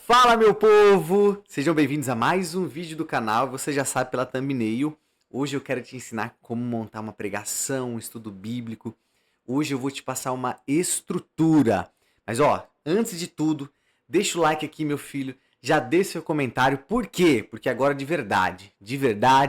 Fala, meu povo! Sejam bem-vindos a mais um vídeo do canal. Você já sabe pela thumbnail. Hoje eu quero te ensinar como montar uma pregação, um estudo bíblico. Hoje eu vou te passar uma estrutura. Mas antes de tudo, deixa o like aqui, meu filho. Já deixa seu comentário. Por quê? Porque agora de verdade,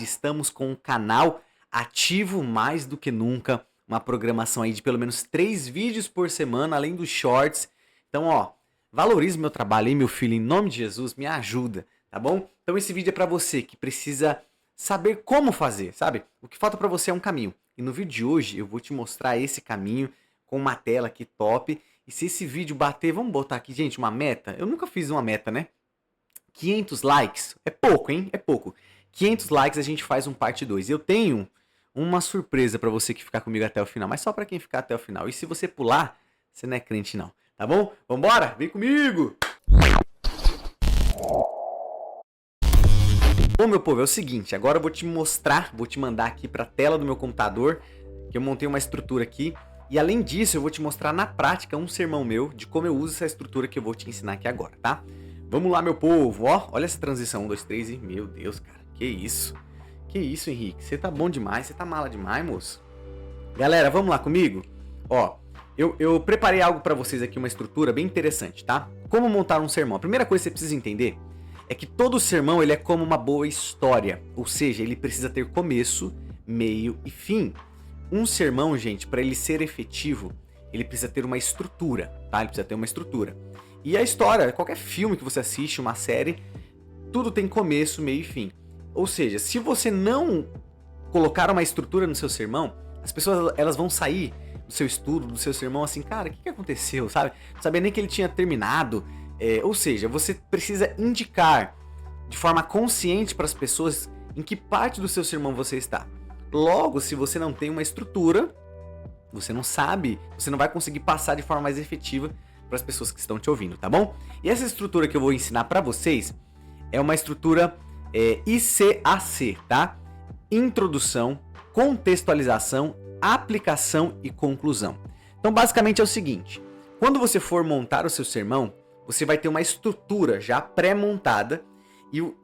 estamos com o canal ativo mais do que nunca. Uma programação aí de pelo menos 3 vídeos por semana, além dos shorts. Então, valorize meu trabalho aí, meu filho, em nome de Jesus, me ajuda, tá bom? Então esse vídeo é pra você que precisa saber como fazer, sabe? O que falta pra você é um caminho. E no vídeo de hoje eu vou te mostrar esse caminho com uma tela aqui top. E se esse vídeo bater, vamos botar aqui, gente, uma meta. Eu nunca fiz uma meta, né? 500 likes, é pouco, hein? É pouco. 500 likes a gente faz um parte 2. Eu tenho uma surpresa pra você que ficar comigo até o final, mas só pra quem ficar até o final. E se você pular, você não é crente não. Tá bom? Vambora? Vem comigo! Bom, meu povo, é o seguinte, agora eu vou te mostrar, vou te mandar aqui pra tela do meu computador, que eu montei uma estrutura aqui, e além disso eu vou te mostrar na prática um sermão meu de como eu uso essa estrutura que eu vou te ensinar aqui agora, tá? Vamos lá, meu povo, olha essa transição, 1, 2, 3 e... Meu Deus, cara, que isso? Que isso, Henrique? Você tá bom demais, você tá mala demais, moço? Galera, vamos lá comigo? Eu preparei algo pra vocês aqui, uma estrutura bem interessante, tá? Como montar um sermão? A primeira coisa que você precisa entender é que todo sermão ele é como uma boa história, ou seja, ele precisa ter começo, meio e fim. Um sermão, gente, para ele ser efetivo, ele precisa ter uma estrutura, tá? Ele precisa ter uma estrutura. E a história, qualquer filme que você assiste, uma série, tudo tem começo, meio e fim. Ou seja, se você não colocar uma estrutura no seu sermão, as pessoas elas vão sair do seu estudo, do seu sermão, assim, cara, o que aconteceu, sabe? Não sabia nem que ele tinha terminado. Ou seja, você precisa indicar de forma consciente para as pessoas em que parte do seu sermão você está. Logo, se você não tem uma estrutura, você não sabe, você não vai conseguir passar de forma mais efetiva para as pessoas que estão te ouvindo, tá bom? E essa estrutura que eu vou ensinar para vocês é uma estrutura ICAC, tá? Introdução, contextualização, aplicação e conclusão. Então basicamente é o seguinte, quando você for montar o seu sermão, você vai ter uma estrutura já pré-montada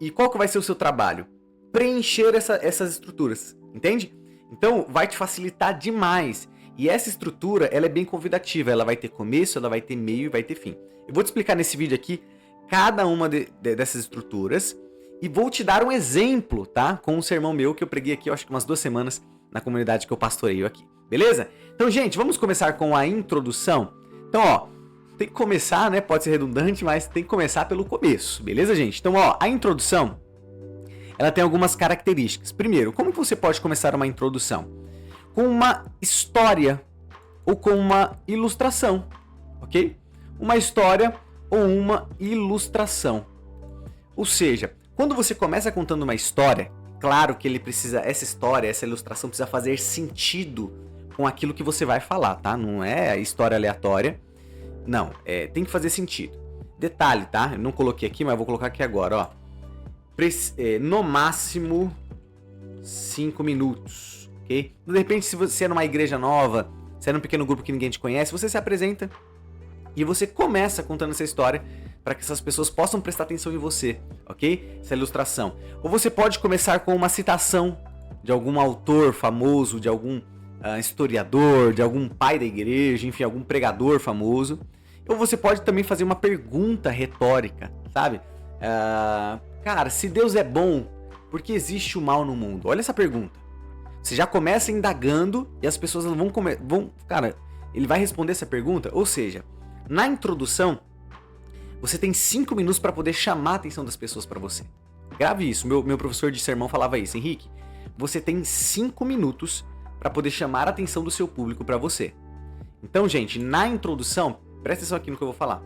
e qual que vai ser o seu trabalho? Preencher essas estruturas, entende? Então vai te facilitar demais. E essa estrutura ela é bem convidativa, ela vai ter começo, ela vai ter meio e vai ter fim. Eu vou te explicar nesse vídeo aqui cada uma dessas estruturas e vou te dar um exemplo, tá? Com um sermão meu que eu preguei aqui, eu acho que umas 2 semanas, na comunidade que eu pastoreio aqui, beleza? Então, gente, vamos começar com a introdução. Então, tem que começar, né? Pode ser redundante, mas tem que começar pelo começo, beleza, gente? Então, a introdução, ela tem algumas características. Primeiro, como que você pode começar uma introdução? Com uma história ou com uma ilustração, ok? Uma história ou uma ilustração. Ou seja, quando você começa contando uma história, claro que essa história, essa ilustração precisa fazer sentido com aquilo que você vai falar, tá? Não é história aleatória. Não, tem que fazer sentido. Detalhe, tá? Eu não coloquei aqui, mas eu vou colocar aqui agora, no máximo 5 minutos, ok? De repente, se você é numa igreja nova, se é num pequeno grupo que ninguém te conhece, você se apresenta e você começa contando essa história para que essas pessoas possam prestar atenção em você, ok? Essa ilustração. Ou você pode começar com uma citação de algum autor famoso, de algum historiador, de algum pai da igreja, enfim, algum pregador famoso. Ou você pode também fazer uma pergunta retórica, sabe? Cara, se Deus é bom, por que existe o mal no mundo? Olha essa pergunta. Você já começa indagando e as pessoas cara, ele vai responder essa pergunta? Ou seja, na introdução, você tem 5 minutos para poder chamar a atenção das pessoas para você. Grave isso, meu professor de sermão falava isso, Henrique. Você tem 5 minutos para poder chamar a atenção do seu público para você. Então, gente, na introdução, presta atenção aqui no que eu vou falar.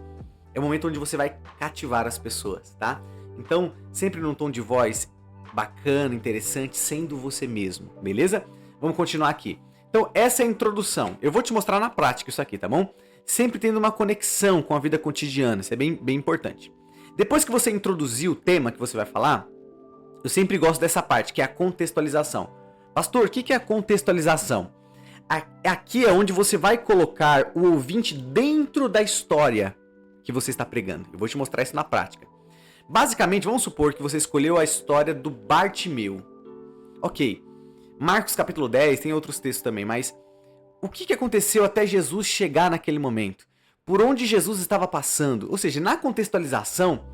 É o momento onde você vai cativar as pessoas, tá? Então, sempre num tom de voz bacana, interessante, sendo você mesmo, beleza? Vamos continuar aqui. Então, essa é a introdução. Eu vou te mostrar na prática isso aqui, tá bom? Sempre tendo uma conexão com a vida cotidiana, isso é bem importante. Depois que você introduzir o tema que você vai falar, eu sempre gosto dessa parte, que é a contextualização. Pastor, o que é a contextualização? Aqui é onde você vai colocar o ouvinte dentro da história que você está pregando. Eu vou te mostrar isso na prática. Basicamente, vamos supor que você escolheu a história do Bartimeu. Ok, Marcos capítulo 10, tem outros textos também, mas o que aconteceu até Jesus chegar naquele momento? Por onde Jesus estava passando? Ou seja, na contextualização,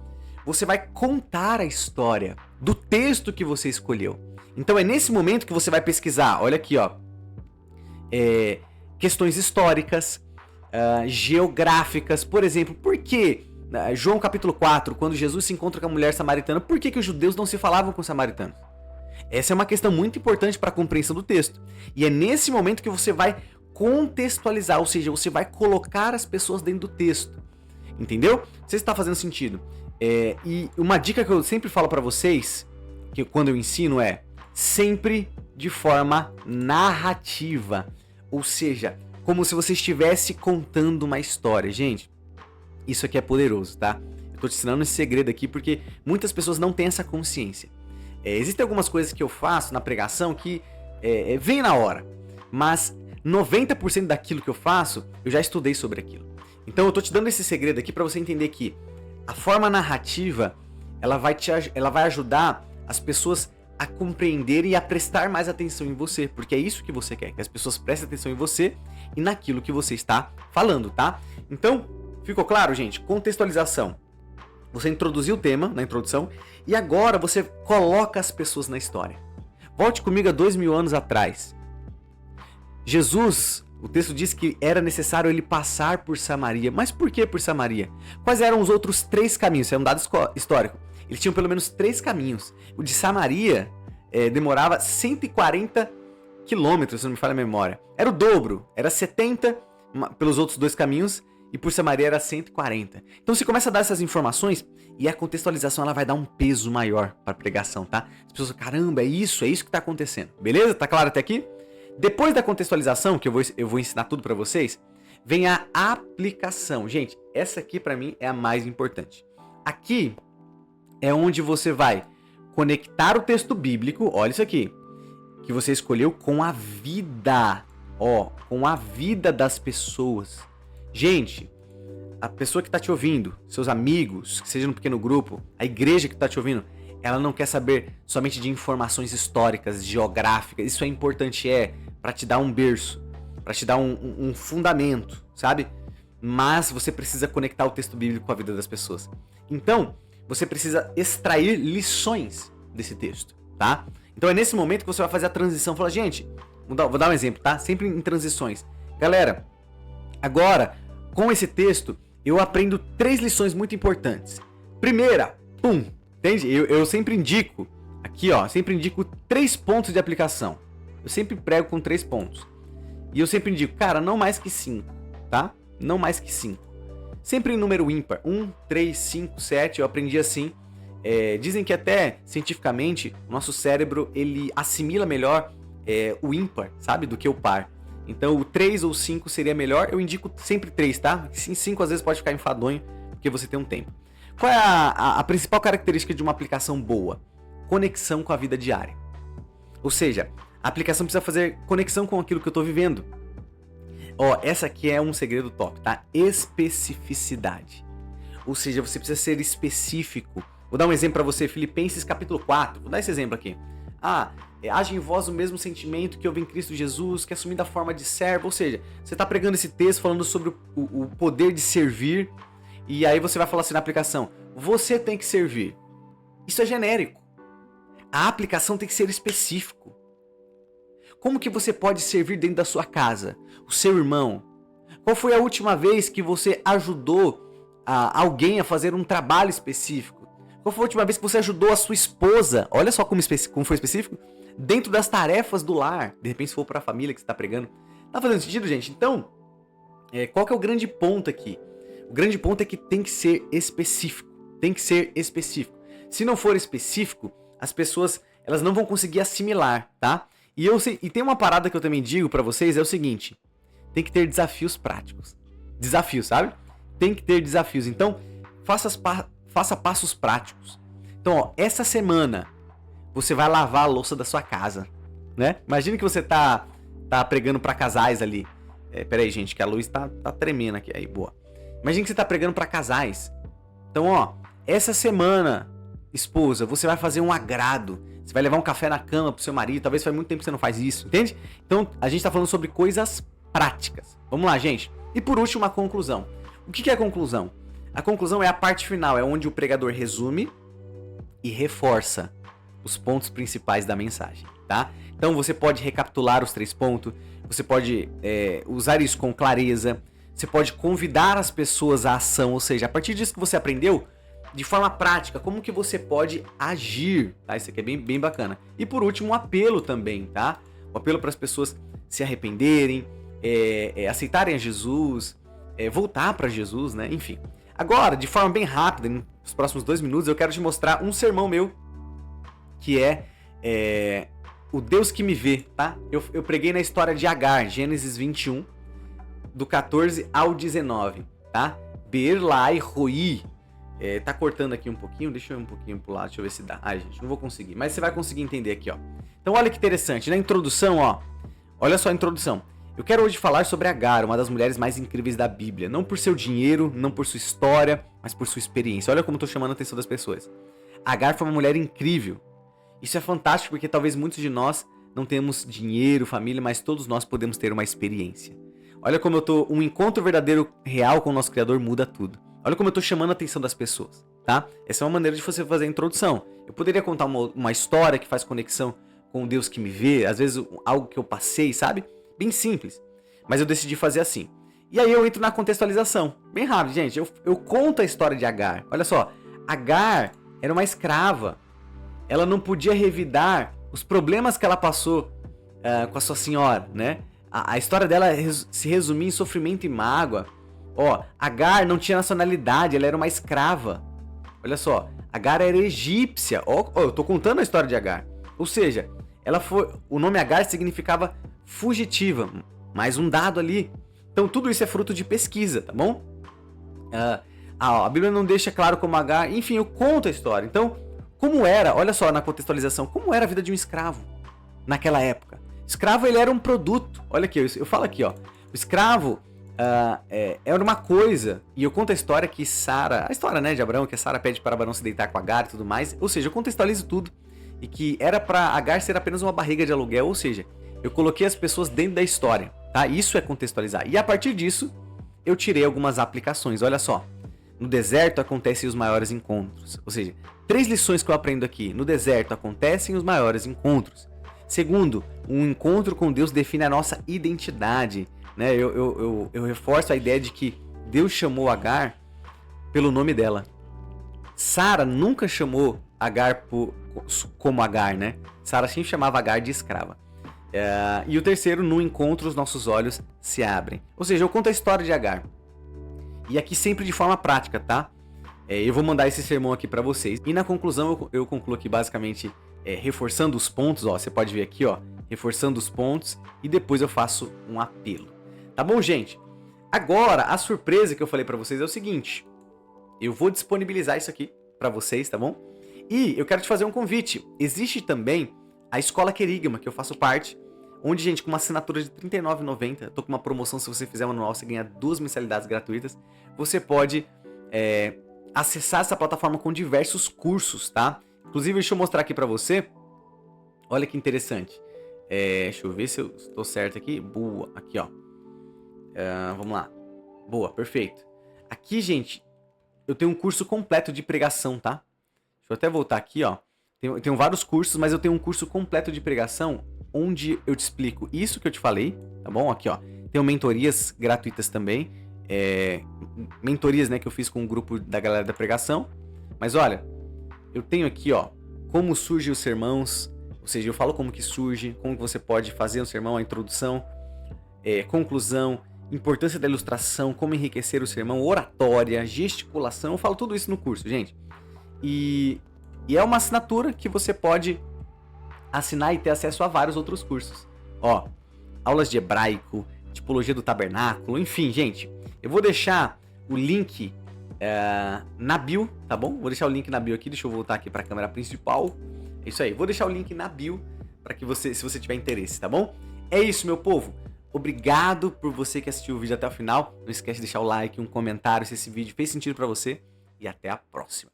você vai contar a história do texto que você escolheu. Então é nesse momento que você vai pesquisar, olha aqui, ó, questões históricas, geográficas, por exemplo, por que João capítulo 4, quando Jesus se encontra com a mulher samaritana, por que os judeus não se falavam com os samaritanos? Essa é uma questão muito importante para a compreensão do texto. E é nesse momento que você vai contextualizar, ou seja, você vai colocar as pessoas dentro do texto. Entendeu? Não sei se está fazendo sentido. E uma dica que eu sempre falo para vocês, que quando eu ensino, é sempre de forma narrativa. Ou seja, como se você estivesse contando uma história. Gente, isso aqui é poderoso, tá? Eu tô te ensinando esse segredo aqui porque muitas pessoas não têm essa consciência. Existem algumas coisas que eu faço na pregação que vem na hora, mas 90% daquilo que eu faço, eu já estudei sobre aquilo. Então eu tô te dando esse segredo aqui para você entender que a forma narrativa, ela vai ajudar as pessoas a compreenderem e a prestar mais atenção em você, porque é isso que você quer, que as pessoas prestem atenção em você e naquilo que você está falando, tá? Então, ficou claro, gente? Contextualização. Você introduziu o tema na introdução e agora você coloca as pessoas na história. Volte comigo a 2000 anos atrás. Jesus, o texto diz que era necessário ele passar por Samaria. Mas por que por Samaria? Quais eram os outros 3 caminhos? Isso é um dado histórico. Eles tinham pelo menos 3 caminhos. O de Samaria demorava 140 quilômetros, se não me falha a memória. Era o dobro, era 70 pelos outros 2 caminhos. E por Samaria era 140. Então você começa a dar essas informações e a contextualização ela vai dar um peso maior para a pregação, tá? As pessoas, caramba, é isso que está acontecendo. Beleza? Tá claro até aqui? Depois da contextualização, que eu vou ensinar tudo para vocês, vem a aplicação. Gente, essa aqui para mim é a mais importante. Aqui é onde você vai conectar o texto bíblico, olha isso aqui, que você escolheu com a vida, com a vida das pessoas. Gente, a pessoa que está te ouvindo, seus amigos, que seja no pequeno grupo, a igreja que está te ouvindo, ela não quer saber somente de informações históricas, geográficas. Isso é importante, para te dar um berço, para te dar um fundamento, sabe? Mas você precisa conectar o texto bíblico com a vida das pessoas. Então, você precisa extrair lições desse texto, tá? Então é nesse momento que você vai fazer a transição. Fala, gente, vou dar um exemplo, tá? Sempre em transições. Galera, agora, com esse texto, eu aprendo 3 lições muito importantes. Primeira, entende? Eu sempre indico, aqui sempre indico 3 pontos de aplicação. Eu sempre prego com 3 pontos. E eu sempre indico, cara, não mais que 5, tá? Não mais que 5. Sempre em número ímpar, 1, 3, 5, 7, eu aprendi assim. Dizem que até, cientificamente, o nosso cérebro, ele assimila melhor o ímpar, sabe, do que o par. Então o 3 ou 5 seria melhor, eu indico sempre 3, tá? 5 às vezes pode ficar enfadonho, porque você tem um tempo. Qual é a principal característica de uma aplicação boa? Conexão com a vida diária. Ou seja, a aplicação precisa fazer conexão com aquilo que eu estou vivendo. Essa aqui é um segredo top, tá? Especificidade. Ou seja, você precisa ser específico. Vou dar um exemplo para você, Filipenses capítulo 4. Vou dar esse exemplo aqui. Age em vós o mesmo sentimento que houve em Cristo Jesus, que assumindo a forma de servo. Ou seja, você está pregando esse texto falando sobre o poder de servir. E aí você vai falar assim na aplicação, você tem que servir. Isso é genérico. A aplicação tem que ser específico. Como que você pode servir dentro da sua casa? O seu irmão? Qual foi a última vez que você ajudou alguém a fazer um trabalho específico? Qual foi a última vez que você ajudou a sua esposa? Olha só como foi específico. Dentro das tarefas do lar. De repente, se for para a família que você está pregando. Tá fazendo sentido, gente? Então, qual que é o grande ponto aqui? O grande ponto é que tem que ser específico. Tem que ser específico. Se não for específico, as pessoas elas não vão conseguir assimilar, tá? E tem uma parada que eu também digo pra vocês, é o seguinte. Tem que ter desafios práticos. Desafios, sabe? Tem que ter desafios. Então, faça passos práticos. Então, essa semana, você vai lavar a louça da sua casa, né? Imagina que você tá pregando pra casais ali. Peraí, gente, que a luz tá tremendo aqui. Aí, boa. Imagina que você tá pregando para casais. Então, ó, essa semana, esposa, você vai fazer um agrado. Você vai levar um café na cama pro seu marido. Talvez faz muito tempo que você não faz isso, entende? Então, a gente tá falando sobre coisas práticas. Vamos lá, gente. E por último, a conclusão. O que é a conclusão? A conclusão é a parte final, é onde o pregador resume e reforça os pontos principais da mensagem, tá? Então, você pode recapitular os 3 pontos, você pode usar isso com clareza, você pode convidar as pessoas à ação, ou seja, a partir disso que você aprendeu, de forma prática, como que você pode agir, tá? Isso aqui é bem bacana. E por último, um apelo também, tá? Um apelo para as pessoas se arrependerem, aceitarem a Jesus, voltar para Jesus, né? Enfim. Agora, de forma bem rápida, nos próximos 2 minutos, eu quero te mostrar um sermão meu, que é o Deus que me vê, tá? Eu preguei na história de Agar, Gênesis 21, do 14 ao 19, tá? Beer-lai roi. Tá cortando aqui um pouquinho, deixa eu ir um pouquinho pro lado, deixa eu ver se dá. Ai, gente, não vou conseguir, mas você vai conseguir entender aqui, ó. Então, olha que interessante, na introdução, ó, olha só a introdução. Eu quero hoje falar sobre Agar, uma das mulheres mais incríveis da Bíblia. Não por seu dinheiro, não por sua história, mas por sua experiência. Olha como eu tô chamando a atenção das pessoas. Agar foi uma mulher incrível. Isso é fantástico porque talvez muitos de nós não temos dinheiro, família, mas todos nós podemos ter uma experiência. Olha como um encontro verdadeiro, real com o nosso Criador muda tudo. Olha como eu tô chamando a atenção das pessoas, tá? Essa é uma maneira de você fazer a introdução. Eu poderia contar uma história que faz conexão com o Deus que me vê, às vezes algo que eu passei, sabe? Bem simples. Mas eu decidi fazer assim. E aí eu entro na contextualização. Bem rápido, gente. Eu conto a história de Agar. Olha só. Agar era uma escrava. Ela não podia revidar os problemas que ela passou com a sua senhora, né? A história dela se resumia em sofrimento e mágoa. Ó, Agar não tinha nacionalidade, ela era uma escrava. Olha só, Agar era egípcia. Ó, eu tô contando a história de Agar. Ou seja, o nome Agar significava fugitiva, mais um dado ali. Então tudo isso é fruto de pesquisa, tá bom? A Bíblia não deixa claro como Agar, enfim, eu conto a história. Então, como era, olha só na contextualização, como era a vida de um escravo naquela época? Escravo, ele era um produto. Olha aqui, eu falo aqui, ó. O escravo era uma coisa, e eu conto a história que Sara, a história, né, de Abraão, que Sara pede para Abraão se deitar com Agar e tudo mais. Ou seja, eu contextualizo tudo. E que era para Agar ser apenas uma barriga de aluguel, ou seja, eu coloquei as pessoas dentro da história, tá? Isso é contextualizar. E a partir disso, eu tirei algumas aplicações. Olha só. No deserto acontecem os maiores encontros. Ou seja, 3 lições que eu aprendo aqui. No deserto acontecem os maiores encontros. Segundo, um encontro com Deus define a nossa identidade, né? Eu reforço a ideia de que Deus chamou Agar pelo nome dela. Sara nunca chamou Agar como Agar, né? Sara sempre chamava Agar de escrava. E o terceiro, no encontro, os nossos olhos se abrem. Ou seja, eu conto a história de Agar. E aqui sempre de forma prática, tá? Eu vou mandar esse sermão aqui pra vocês. E na conclusão, eu concluo aqui basicamente reforçando os pontos, ó. Você pode ver aqui, ó. Reforçando os pontos. E depois eu faço um apelo. Tá bom, gente? Agora, a surpresa que eu falei pra vocês é o seguinte. Eu vou disponibilizar isso aqui pra vocês, tá bom? E eu quero te fazer um convite. Existe também a Escola Querigma, que eu faço parte, onde, gente, com uma assinatura de R$ 39,90, tô com uma promoção, se você fizer um anual, você ganha 2 mensalidades gratuitas, você pode acessar essa plataforma com diversos cursos, tá? Inclusive, deixa eu mostrar aqui pra você. Olha que interessante. Deixa eu ver se eu estou certo aqui. Boa, aqui, ó. Vamos lá. Boa, perfeito. Aqui, gente, eu tenho um curso completo de pregação, tá? Deixa eu até voltar aqui, ó. Tenho vários cursos, mas eu tenho um curso completo de pregação onde eu te explico isso que eu te falei, tá bom? Aqui, ó. Tenho mentorias gratuitas também. Mentorias, né, que eu fiz com um grupo da galera da pregação. Mas olha, eu tenho aqui, ó, como surgem os sermãos. Ou seja, eu falo como que surge, como que você pode fazer um sermão, a introdução, conclusão, importância da ilustração, como enriquecer o sermão, oratória, gesticulação. Eu falo tudo isso no curso, gente. E é uma assinatura que você pode assinar e ter acesso a vários outros cursos. Ó, aulas de hebraico, tipologia do tabernáculo, enfim, gente. Eu vou deixar o link na bio, tá bom? Vou deixar o link na bio aqui, deixa eu voltar aqui para a câmera principal. É isso aí, vou deixar o link na bio para que você, se você tiver interesse, tá bom? É isso, meu povo. Obrigado por você que assistiu o vídeo até o final. Não esquece de deixar o like, um comentário se esse vídeo fez sentido pra você. E até a próxima.